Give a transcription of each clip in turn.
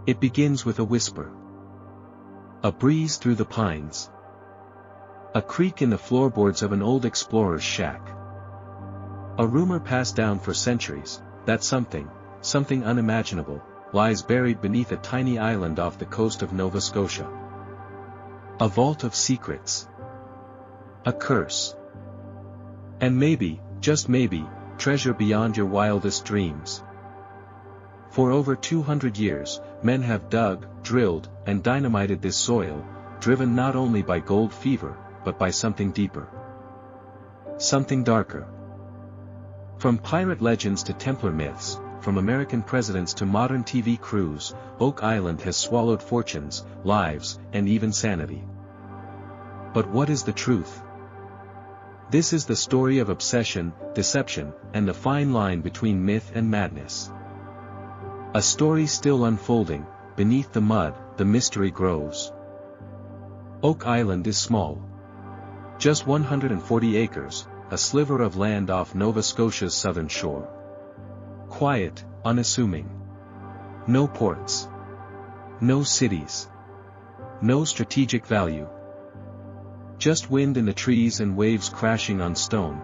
It begins with a whisper. A breeze through the pines. A creak in the floorboards of an old explorer's shack. A rumor passed down for centuries, that something unimaginable, lies buried beneath a tiny island off the coast of Nova Scotia. A vault of secrets. A curse. And maybe, just maybe, treasure beyond your wildest dreams. For over 200 years, men have dug, drilled, and dynamited this soil, driven not only by gold fever, but by something deeper. Something darker. From pirate legends to Templar myths, from American presidents to modern TV crews, Oak Island has swallowed fortunes, lives, and even sanity. But what is the truth? This is the story of obsession, deception, and the fine line between myth and madness. A story still unfolding, beneath the mud, the mystery grows. Oak Island is small. Just 140 acres, a sliver of land off Nova Scotia's southern shore. Quiet, unassuming. No ports. No cities. No strategic value. Just wind in the trees and waves crashing on stone.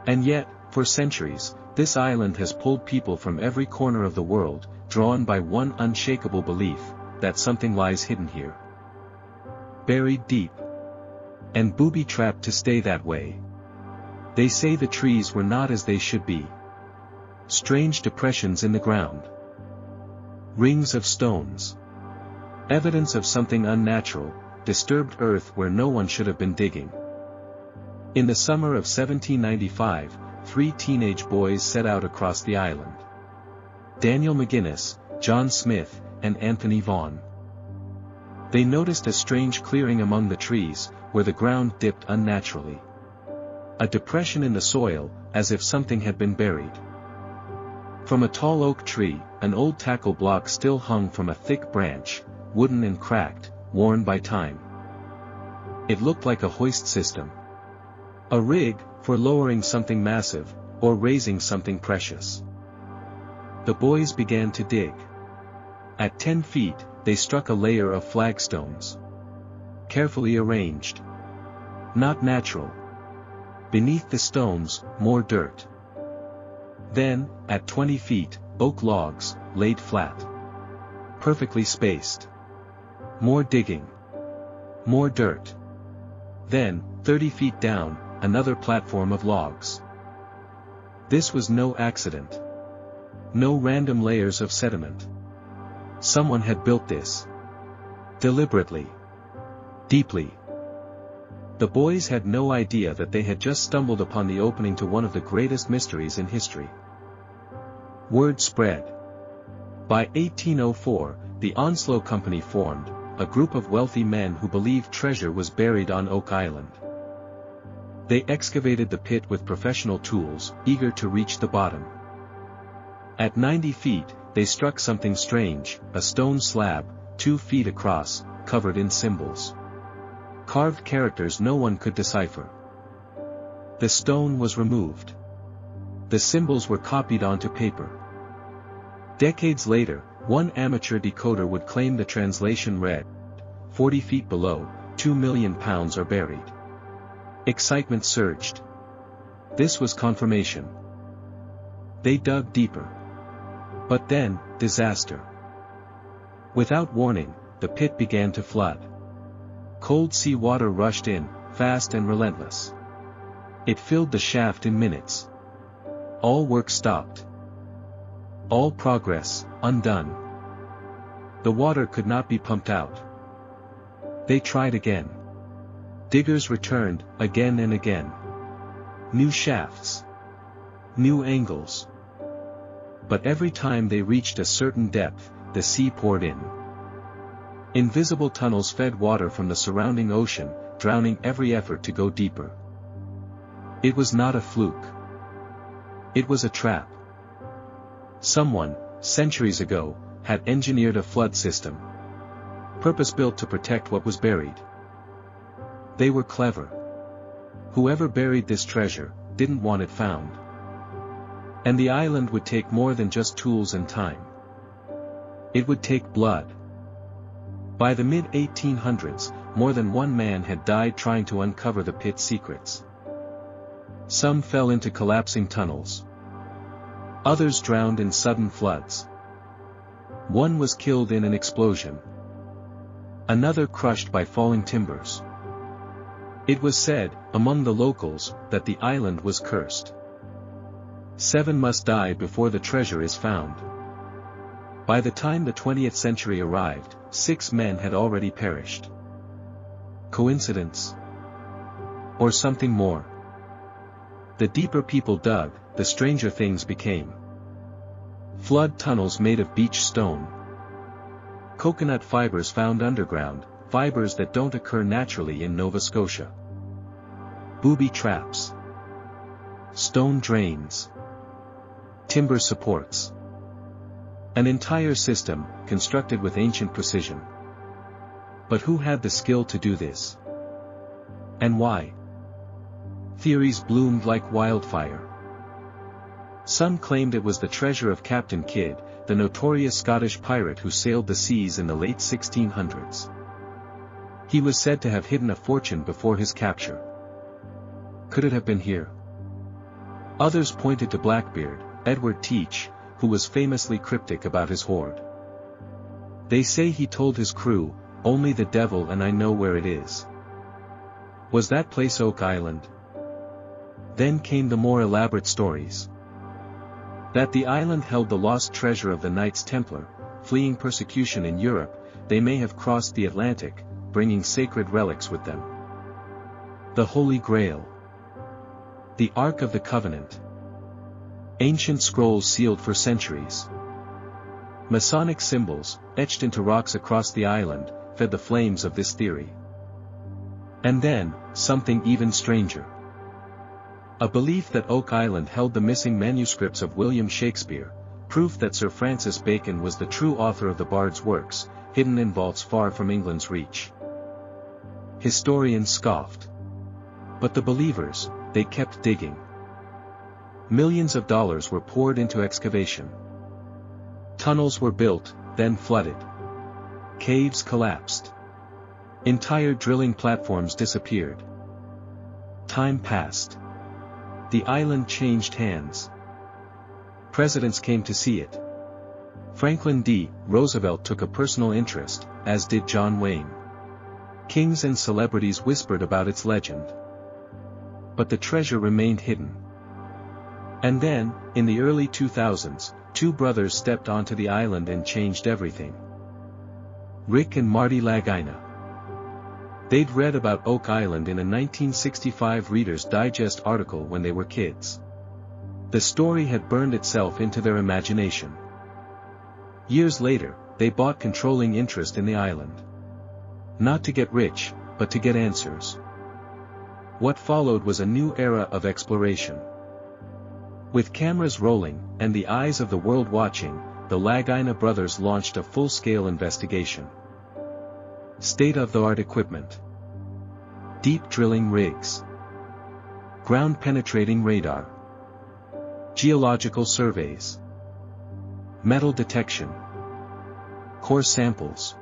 And yet, for centuries, this island has pulled people from every corner of the world, drawn by one unshakable belief, that something lies hidden here. Buried deep. And booby-trapped to stay that way. They say the trees were not as they should be. Strange depressions in the ground. Rings of stones. Evidence of something unnatural, disturbed earth where no one should have been digging. In the summer of 1795, 3 teenage boys set out across the island. Daniel McGinnis, John Smith, and Anthony Vaughan. They noticed a strange clearing among the trees, where the ground dipped unnaturally. A depression in the soil, as if something had been buried. From a tall oak tree, an old tackle block still hung from a thick branch, wooden and cracked, worn by time. It looked like a hoist system. A rig, for lowering something massive, or raising something precious. The boys began to dig. At 10 feet, they struck a layer of flagstones. Carefully arranged. Not natural. Beneath the stones, more dirt. Then, at 20 feet, oak logs, laid flat. Perfectly spaced. More digging. More dirt. Then, 30 feet down, another platform of logs. This was no accident. No random layers of sediment. Someone had built this. Deliberately. Deeply. The boys had no idea that they had just stumbled upon the opening to one of the greatest mysteries in history. Word spread. By 1804, the Onslow Company formed, a group of wealthy men who believed treasure was buried on Oak Island. They excavated the pit with professional tools, eager to reach the bottom. At 90 feet, they struck something strange, a stone slab, 2 feet across, covered in symbols. Carved characters no one could decipher. The stone was removed. The symbols were copied onto paper. Decades later, one amateur decoder would claim the translation read, 40 feet below, 2 million pounds are buried. Excitement surged. This was confirmation. They dug deeper. But then, disaster. Without warning, the pit began to flood. Cold sea water rushed in, fast and relentless. It filled the shaft in minutes. All work stopped. All progress, undone. The water could not be pumped out. They tried again. Diggers returned, again and again. New shafts. New angles. But every time they reached a certain depth, the sea poured in. Invisible tunnels fed water from the surrounding ocean, drowning every effort to go deeper. It was not a fluke. It was a trap. Someone, centuries ago, had engineered a flood system. Purpose-built to protect what was buried. They were clever. Whoever buried this treasure, didn't want it found. And the island would take more than just tools and time. It would take blood. By the mid-1800s, more than one man had died trying to uncover the pit's secrets. Some fell into collapsing tunnels. Others drowned in sudden floods. One was killed in an explosion. Another crushed by falling timbers. It was said, among the locals, that the island was cursed. 7 must die before the treasure is found. By the time the 20th century arrived, 6 men had already perished. Coincidence? Or something more? The deeper people dug, the stranger things became. Flood tunnels made of beach stone. Coconut fibers found underground, fibers that don't occur naturally in Nova Scotia. Booby traps. Stone drains. Timber supports. An entire system, constructed with ancient precision. But who had the skill to do this? And why? Theories bloomed like wildfire. Some claimed it was the treasure of Captain Kidd, the notorious Scottish pirate who sailed the seas in the late 1600s. He was said to have hidden a fortune before his capture. Could it have been here? Others pointed to Blackbeard, Edward Teach, who was famously cryptic about his hoard. They say he told his crew, "Only the devil and I know where it is." Was that place Oak Island? Then came the more elaborate stories. That the island held the lost treasure of the Knights Templar, fleeing persecution in Europe, they may have crossed the Atlantic, bringing sacred relics with them. The Holy Grail. The Ark of the Covenant. Ancient scrolls sealed for centuries. Masonic symbols, etched into rocks across the island, fed the flames of this theory. And then, something even stranger. A belief that Oak Island held the missing manuscripts of William Shakespeare, proof that Sir Francis Bacon was the true author of the Bard's works, hidden in vaults far from England's reach. Historians scoffed. But the believers, they kept digging. Millions of dollars were poured into excavation. Tunnels were built, then flooded. Caves collapsed. Entire drilling platforms disappeared. Time passed. The island changed hands. Presidents came to see it. Franklin D. Roosevelt took a personal interest, as did John Wayne. Kings and celebrities whispered about its legend. But the treasure remained hidden. And then, in the early 2000s, 2 brothers stepped onto the island and changed everything. Rick and Marty Lagina. They'd read about Oak Island in a 1965 Reader's Digest article when they were kids. The story had burned itself into their imagination. Years later, they bought controlling interest in the island. Not to get rich, but to get answers. What followed was a new era of exploration. With cameras rolling, and the eyes of the world watching, the Lagina brothers launched a full-scale investigation. State-of-the-art equipment. Deep drilling rigs. Ground-penetrating radar. Geological surveys. Metal detection. Core samples.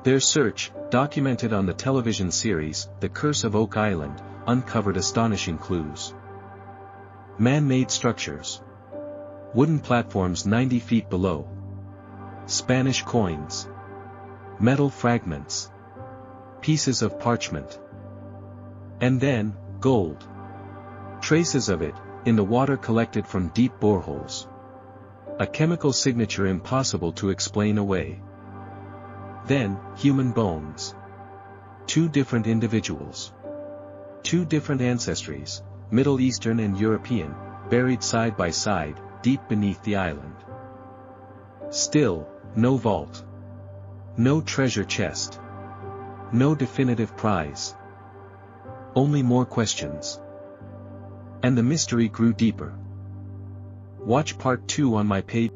Their search, documented on the television series, The Curse of Oak Island, uncovered astonishing clues. Man-made structures. Wooden platforms 90 feet below. Spanish coins. Metal fragments. Pieces of parchment. And then, gold. Traces of it, in the water collected from deep boreholes. A chemical signature impossible to explain away. Then, human bones. 2 different individuals. 2 different ancestries, Middle Eastern and European, buried side by side, deep beneath the island. Still, no vault. No treasure chest. No definitive prize. Only more questions. And the mystery grew deeper. Watch part 2 on my page.